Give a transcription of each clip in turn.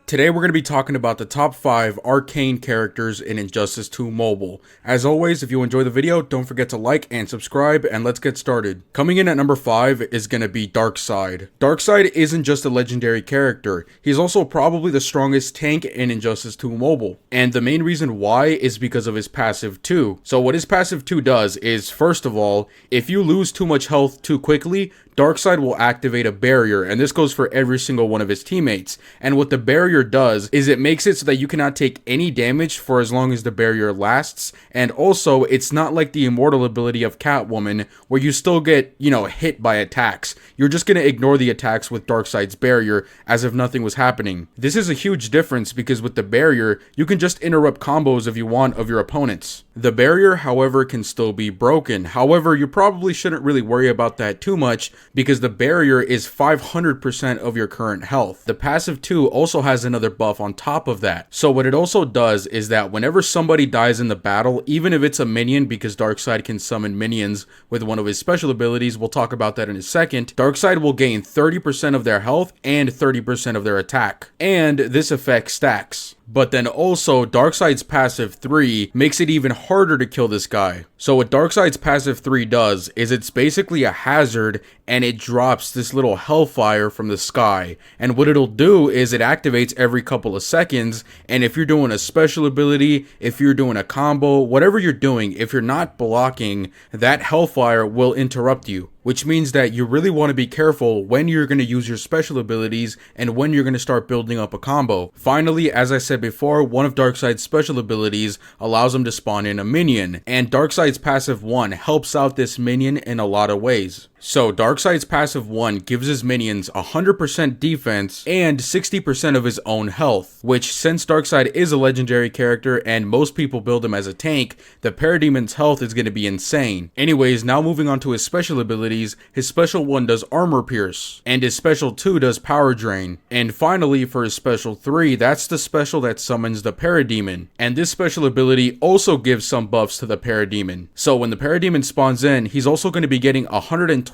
Today we're going to be talking about the top 5 Arcane characters in Injustice 2 Mobile. As always, if you enjoy the video, don't forget to like and subscribe, and let's get started. Coming in at number 5 is going to be Darkseid. Darkseid isn't just a legendary character, he's also probably the strongest tank in Injustice 2 Mobile. And the main reason why is because of his passive 2. So what his passive 2 does is, first of all, if you lose too much health too quickly, Darkseid will activate a barrier, and this goes for every single one of his teammates. And what the barrier does is it makes it so that you cannot take any damage for as long as the barrier lasts, and also it's not like the immortal ability of Catwoman where you still get, hit by attacks. You're just going to ignore the attacks with Darkseid's barrier as if nothing was happening. This is a huge difference because with the barrier, you can just interrupt combos if you want of your opponents. The barrier, however, can still be broken. However, you probably shouldn't really worry about that too much because the barrier is 500% of your current health. The passive 2 also has another buff on top of that. So what it also does is that whenever somebody dies in the battle, even if it's a minion, because Darkseid can summon minions with one of his special abilities, we'll talk about that in a second, Darkseid will gain 30% of their health and 30% of their attack. And this effect stacks. But then also, Darkseid's passive 3 makes it even harder to kill this guy. So what Darkseid's passive 3 does is it's basically a hazard and it drops this little hellfire from the sky. And what it'll do is it activates every couple of seconds, and if you're doing a special ability, if you're doing a combo, whatever you're doing, if you're not blocking, that hellfire will interrupt you. Which means that you really want to be careful when you're going to use your special abilities and when you're going to start building up a combo. Finally, as I said before, one of Darkseid's special abilities allows him to spawn in a minion, and Darkseid's passive 1 helps out this minion in a lot of ways. So Darkseid's passive 1 gives his minions 100% defense and 60% of his own health, which since Darkseid is a legendary character and most people build him as a tank, the Parademon's health is going to be insane. Anyways, now moving on to his special abilities, his special 1 does armor pierce, and his special 2 does power drain. And finally, for his special 3, that's the special that summons the Parademon, and this special ability also gives some buffs to the Parademon. So when the Parademon spawns in, he's also going to be getting 120%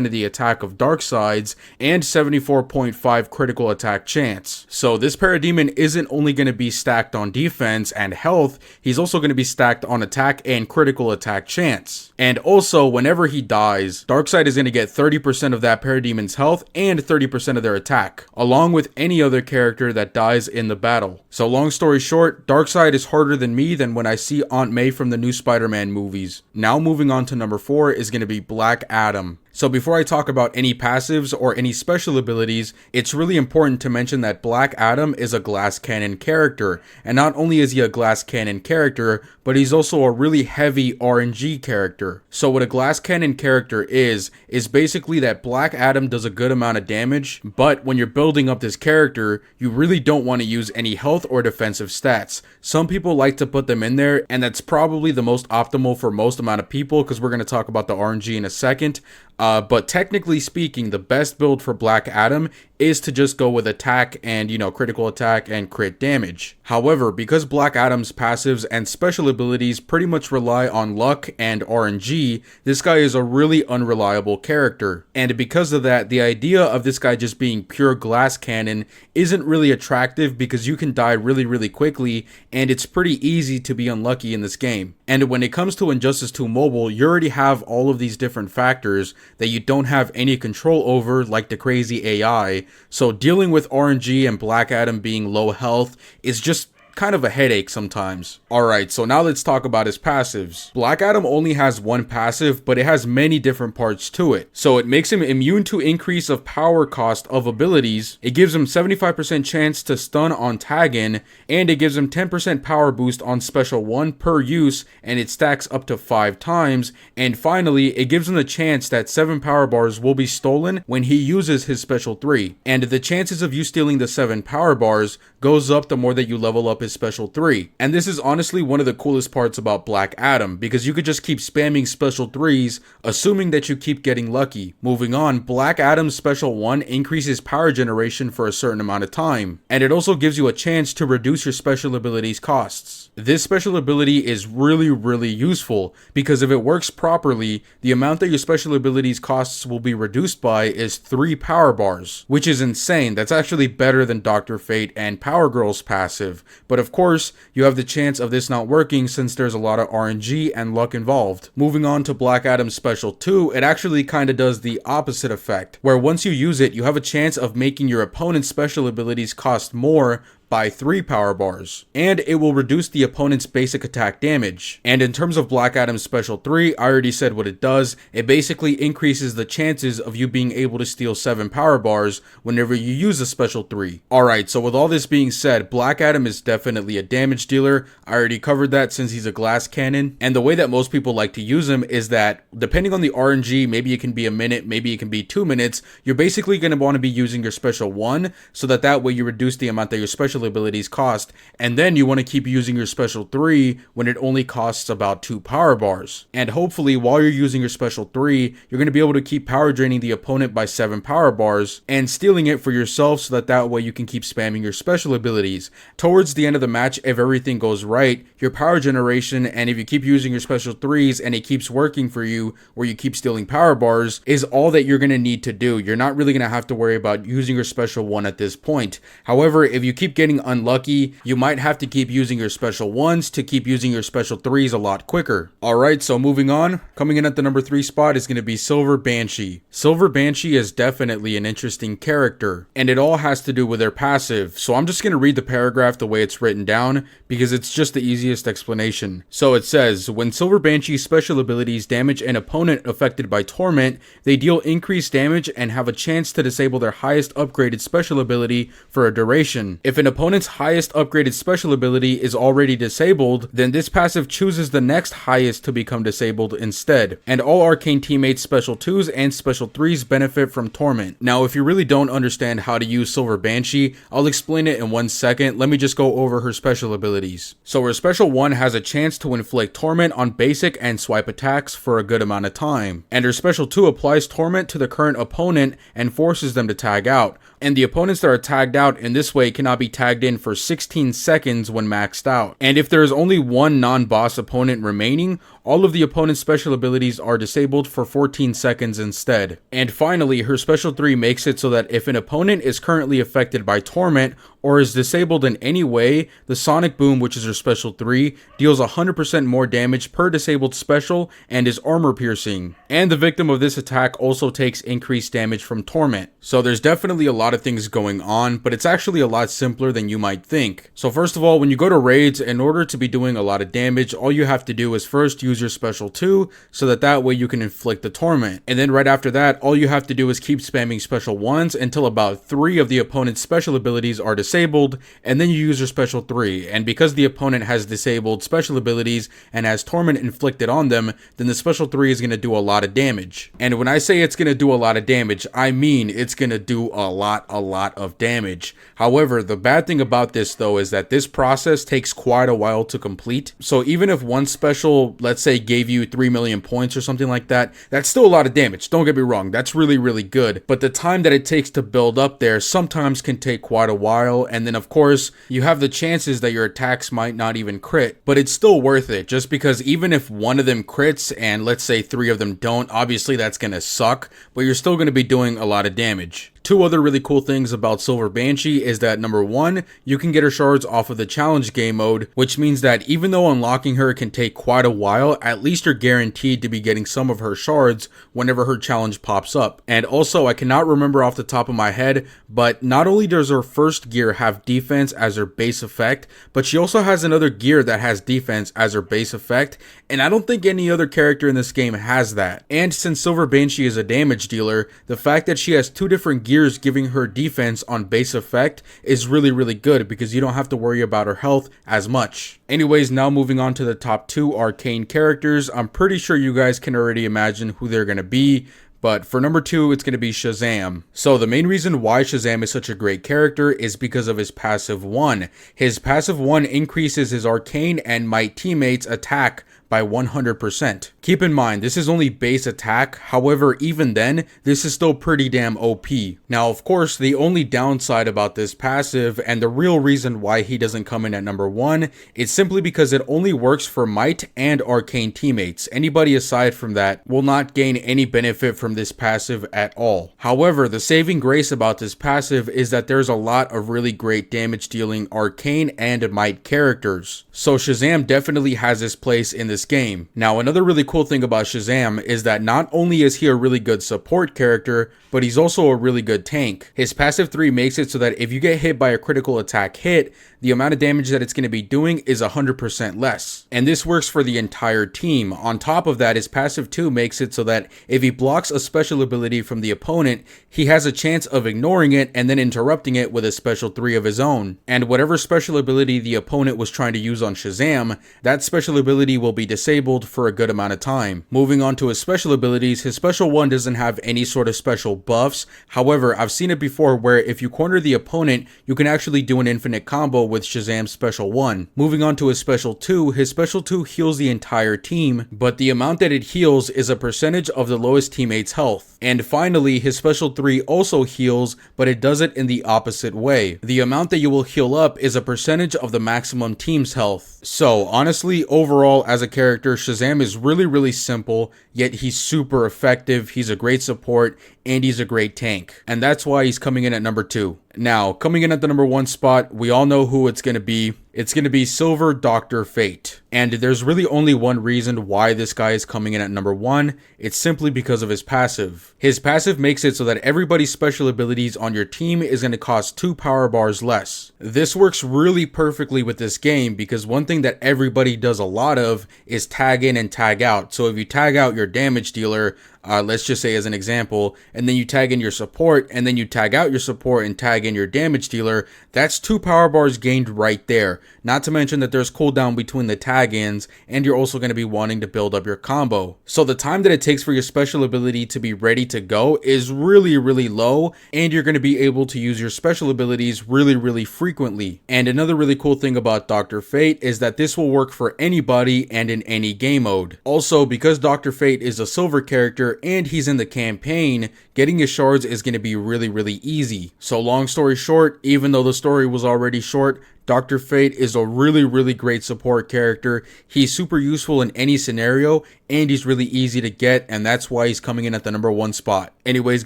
of the attack of Darkseid's and 74.5 critical attack chance. So this Parademon isn't only going to be stacked on defense and health, he's also going to be stacked on attack and critical attack chance. And also, whenever he dies, Darkseid is going to get 30% of that Parademon's health and 30% of their attack, along with any other character that dies in the battle. So long story short, Darkseid is harder than me than when I see Aunt May from the new Spider-Man movies. Now moving on to number 4 is going to be Black Adam. So before I talk about any passives or any special abilities, it's really important to mention that Black Adam is a glass cannon character, and not only is he a glass cannon character, but he's also a really heavy RNG character. So what a glass cannon character is basically that Black Adam does a good amount of damage, but when you're building up this character, you really don't want to use any health or defensive stats. Some people like to put them in there, and that's probably the most optimal for most amount of people, because we're going to talk about the RNG in a second. But technically speaking, the best build for Black Adam is to just go with attack and, critical attack and crit damage. However, because Black Adam's passives and special abilities pretty much rely on luck and RNG, this guy is a really unreliable character. And because of that, the idea of this guy just being pure glass cannon isn't really attractive because you can die really, really quickly, and it's pretty easy to be unlucky in this game. And when it comes to Injustice 2 Mobile, you already have all of these different factors that you don't have any control over, like the crazy AI, so dealing with RNG and Black Adam being low health is just kind of a headache sometimes. Alright, so now let's talk about his passives. Black Adam only has one passive, but it has many different parts to it. So it makes him immune to increase of power cost of abilities, it gives him 75% chance to stun on tag-in, and it gives him 10% power boost on special 1 per use, and it stacks up to 5 times, and finally, it gives him the chance that 7 power bars will be stolen when he uses his special 3. And the chances of you stealing the 7 power bars goes up the more that you level up his special 3. And this is honestly one of the coolest parts about Black Adam, because you could just keep spamming special 3s, assuming that you keep getting lucky. Moving on, Black Adam's special 1 increases power generation for a certain amount of time, and it also gives you a chance to reduce your special abilities costs. This special ability is really useful, because if it works properly, the amount that your special abilities costs will be reduced by is 3 power bars, which is insane. That's actually better than Dr. Fate and Power Girl's passive, but of course, you have the chance of this not working since there's a lot of RNG and luck involved. Moving on to Black Adam's special 2, it actually kinda does the opposite effect, where once you use it, you have a chance of making your opponent's special abilities cost more by 3 power bars, and it will reduce the opponent's basic attack damage. And in terms of Black Adam's special 3, I already said what it does. It basically increases the chances of you being able to steal 7 power bars whenever you use a special 3. Alright, so with all this being said, Black Adam is definitely a damage dealer. I already covered that since he's a glass cannon, and the way that most people like to use him is that, depending on the RNG, maybe it can be a minute, maybe it can be 2 minutes, you're basically going to want to be using your special 1, so that way you reduce the amount that your special abilities cost, and then you want to keep using your special 3 when it only costs about 2 power bars. And hopefully while you're using your special 3, you're going to be able to keep power draining the opponent by 7 power bars and stealing it for yourself, so that way you can keep spamming your special abilities. Towards the end of the match, if everything goes right, your power generation, and if you keep using your special 3s and it keeps working for you where you keep stealing power bars, is all that you're going to need to do. You're not really going to have to worry about using your special 1 at this point. However, if you keep getting unlucky, you might have to keep using your special 1s to keep using your special 3s a lot quicker. Alright, so moving on, coming in at the number 3 spot is going to be Silver Banshee. Silver Banshee is definitely an interesting character, and it all has to do with their passive, so I'm just going to read the paragraph the way it's written down, because it's just the easiest explanation. So it says, when Silver Banshee's special abilities damage an opponent affected by torment, they deal increased damage and have a chance to disable their highest upgraded special ability for a duration. If an opponent's highest upgraded special ability is already disabled, then this passive chooses the next highest to become disabled instead. And all Arcane teammates' special 2s and special 3s benefit from torment. Now, if you really don't understand how to use Silver Banshee, I'll explain it in 1 second. Let me just go over her special abilities. So her special 1 has a chance to inflict torment on basic and swipe attacks for a good amount of time. And her special 2 applies torment to the current opponent and forces them to tag out. And the opponents that are tagged out in this way cannot be tagged in for 16 seconds when maxed out. And if there is only one non-boss opponent remaining, all of the opponent's special abilities are disabled for 14 seconds instead. And finally, her special 3 makes it so that if an opponent is currently affected by torment or is disabled in any way, the Sonic Boom, which is her special 3, deals 100% more damage per disabled special and is armor piercing. And the victim of this attack also takes increased damage from torment. So there's definitely a lot of things going on, but it's actually a lot simpler than you might think. So first of all, when you go to raids, in order to be doing a lot of damage, all you have to do is first use your special 2, so that way you can inflict the torment. And then right after that, all you have to do is keep spamming special 1s until about 3 of the opponent's special abilities are disabled, and then you use your special 3. And because the opponent has disabled special abilities and has torment inflicted on them, then the special 3 is going to do a lot of damage. And when I say it's going to do a lot of damage, I mean it's going to do a lot of damage. However, the bad thing about this though is that this process takes quite a while to complete. So even if one special, let's say, gave you 3 million points or something like that, that's still a lot of damage. Don't get me wrong, that's really good. But the time that it takes to build up there sometimes can take quite a while, and then of course, you have the chances that your attacks might not even crit, but it's still worth it, just because even if one of them crits and let's say 3 of them don't, obviously that's gonna suck, but you're still gonna be doing a lot of damage. Two other really cool things about Silver Banshee is that number 1, you can get her shards off of the challenge game mode, which means that even though unlocking her can take quite a while, at least you're guaranteed to be getting some of her shards whenever her challenge pops up. And also, I cannot remember off the top of my head, but not only does her first gear have defense as her base effect, but she also has another gear that has defense as her base effect, and I don't think any other character in this game has that. And since Silver Banshee is a damage dealer, the fact that she has 2 different gears giving her defense on base effect is really good, because you don't have to worry about her health as much. Anyways, now moving on to the top 2 Arcane characters. I'm pretty sure you guys can already imagine who they're gonna be, But for number 2, it's going to be Shazam. So the main reason why Shazam is such a great character is because of his passive 1. His passive 1 increases his Arcane and Might teammates' attack by 100%. Keep in mind, this is only base attack, however, even then, this is still pretty damn OP. Now, of course, the only downside about this passive, and the real reason why he doesn't come in at number 1, is simply because it only works for Might and Arcane teammates. Anybody aside from that will not gain any benefit from this passive at all. However, the saving grace about this passive is that there's a lot of really great damage dealing Arcane and Might characters. So Shazam definitely has his place in this game. Now, another really cool thing about Shazam is that not only is he a really good support character, but he's also a really good tank. His passive 3 makes it so that if you get hit by a critical attack hit, the amount of damage that it's going to be doing is 100% less. And this works for the entire team. On top of that, his passive 2 makes it so that if he blocks a special ability from the opponent, he has a chance of ignoring it and then interrupting it with a special 3 of his own. And whatever special ability the opponent was trying to use on Shazam, that special ability will be disabled for a good amount of time. Moving on to his special abilities, his special 1 doesn't have any sort of special buffs. However, I've seen it before where if you corner the opponent, you can actually do an infinite combo with Shazam's special 1. Moving on to his special 2, his special 2 heals the entire team, but the amount that it heals is a percentage of the lowest teammate's health. And finally, his special 3 also heals, but it does it in the opposite way. The amount that you will heal up is a percentage of the maximum team's health. So honestly, overall as a character, Shazam is really simple, yet he's super effective, he's a great support, and he's a great tank. And that's why he's coming in at number 2. Now, coming in at the number 1 spot, we all know who it's going to be. It's going to be Silver Dr. Fate. And there's really only one reason why this guy is coming in at number 1. It's simply because of his passive. His passive makes it so that everybody's special abilities on your team is going to cost 2 power bars less. This works really perfectly with this game because one thing that everybody does a lot of is tag in and tag out. So if you tag out your damage dealer, let's just say as an example, and then you tag in your support, and then you tag out your support and tag in your damage dealer, that's 2 power bars gained right there. Not to mention that there's cooldown between the tag-ins, and you're also going to be wanting to build up your combo. So the time that it takes for your special ability to be ready to go is really low, and you're going to be able to use your special abilities really frequently. And another really cool thing about Dr. Fate is that this will work for anybody and in any game mode. Also, because Dr. Fate is a silver character and he's in the campaign, getting his shards is going to be really easy. So long story short, even though the story was already short, Dr. Fate is a really great support character. He's super useful in any scenario, and he's really easy to get, and that's why he's coming in at the number 1 spot. Anyways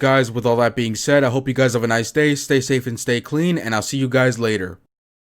guys, with all that being said, I hope you guys have a nice day, stay safe and stay clean, and I'll see you guys later.